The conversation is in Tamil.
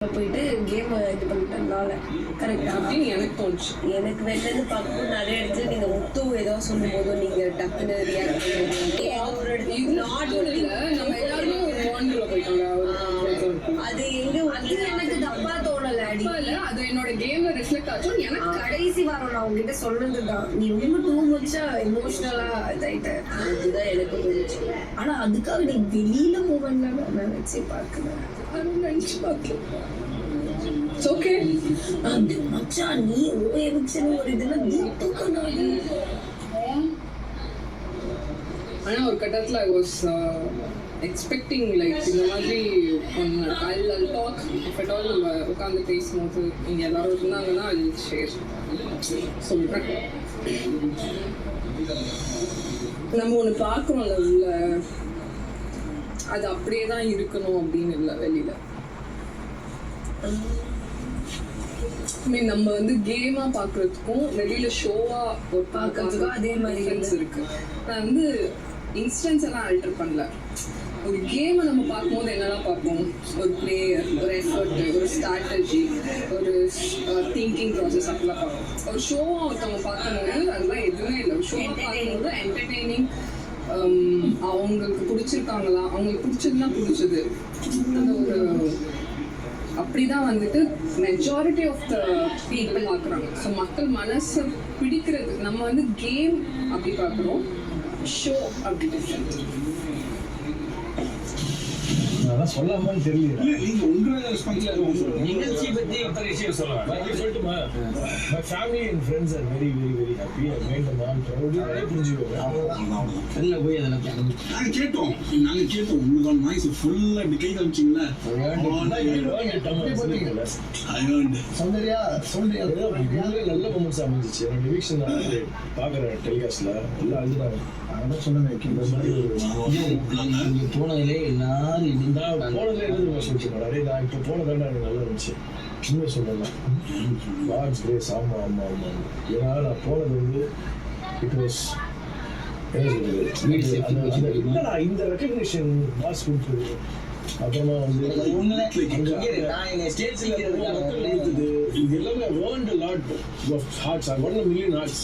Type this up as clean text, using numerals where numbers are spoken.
போயிட்டு கேம் இது பண்ணிட்டனால கரெக்டா அப்படின்னு எனக்கு தோணுச்சு. எனக்கு வெளிலேருந்து பார்க்கும்போது நிறைய இடத்துல நீங்கள் முத்து ஏதோ சொல்லும் போதும் நீங்கள் டக்குன்னு ரியாக்ட் நம்ம எல்லாருமே ஒரு வாண்டர்ல போயிட்டோம். அது எங்க அது எனக்கு தப்பா தோணல அது என்னோட கேம்ல ரிஃப்ளெக்ட் ஆச்சு. எனக்கு கடைசி வாரம் நான் உங்ககிட்ட சொன்னதுதான், நீ ரொம்ப டூ மச்சா எமோஷனலா இதாயிட்ட, அதுதான் எனக்கு தோணுச்சு. ஆனா அதுக்காக நீ வெளியில போவேன்னு நான் நினைச்சு பார்க்கிறேன். நினைச்சு பார்க்கல. ஓகே மச்சான் நீ ஓஎம்சன் ஒரு இதெல்லாம் தீர்த்துக்கணும். ஆனா ஒரு கட்டத்துல ஐ வாஸ் எக்ஸ்பெக்டிங் லைக் இந்த மாதிரி I'll talk if at all நம்ம உட்காந்து பேசும்போது இங்கே எல்லாரும் இருந்தாங்கன்னா I'll share சொல்கிறேன். நம்ம ஒன்று பார்க்குறோம்ல உள்ள, அது அப்படியே தான் இருக்கணும் அப்படின்னு இல்லை வெளியில். நம்ம வந்து கேமா பார்க்கறதுக்கும் வெளியில ஷோவா ஒரு பார்க்கறதுக்கும் அதே மாதிரி இருக்கு. நான் வந்து இன்ஸ்டன்ஸ் எல்லாம் ஆல்டர் பண்ணல. ஒரு கேமை நம்ம பார்க்கும்போது என்னெல்லாம் பார்ப்போம், ஒரு பிளேயர், ஒரு எஃபர்ட், ஒரு ஸ்ட்ராட்டஜி, ஒரு திங்கிங் ப்ராசஸ் அப்படிலாம் பார்ப்போம். ஒரு ஷோவை ஒருத்தவங்க பார்க்கும்போது அதெல்லாம் எதுவுமே இல்லை. ஒரு ஷோவை பார்க்கும்போது என்டர்டெய்னிங், அவங்களுக்கு பிடிச்சிருக்காங்களா, அவங்களுக்கு பிடிச்சதுன்னா பிடிச்சது, அந்த ஒரு அப்படிதான் வந்துட்டு மெஜாரிட்டி ஆஃப் த பீப்புள் பார்க்குறாங்க. ஸோ மக்கள் மனசை பிடிக்கிறது நம்ம வந்து கேம் அப்படி பார்க்குறோம், ஷோ அப்படி டிஃப்ரெண்ட். அதான் சொல்லாமன்னு தெரியல. நீங்க உங்க நிகழ்ச்சியை பத்தி ஒரு விஷயம் சொல்லலாம். சொல்லட்டுமா? My family and friends are very very very happy. I made them all proud. புரிஞ்சுக்கோங்க. வெளில போய் அதெல்லாம் நாங்க கேட்டோம் உங்களோட நாய்ஸ் ஃபுல்லா இப்படி கை காமிச்சிங்களா? நல்ல மொமெண்ட்ஸ் அமைஞ்சிச்சு. எவிக்ஷன் பாக்குற டெலிகாஸ்ட்ல எல்லாம் அழுதுறாங்க. அதான் சொன்னேன் போனதுலே எல்லாரும் இருந்தா போனதுல எழுதுமா சொல்லிட்டு நிறைய நான் இப்போ போனதாண்டா எனக்கு நல்லா இருந்துச்சு. இன்னும் சொல்லலாம் காட்ஸ் கிரேஸ். ஆமா ஆமா ஆமா. ஏன்னா நான் போனது வந்து இட் வாஸ் இந்த ரெக்கக்னிஷன் பாஸ் கொடுத்தது. அப்புறமா வந்து இது எல்லாமே earned a lot of hearts. I won 1 million hearts.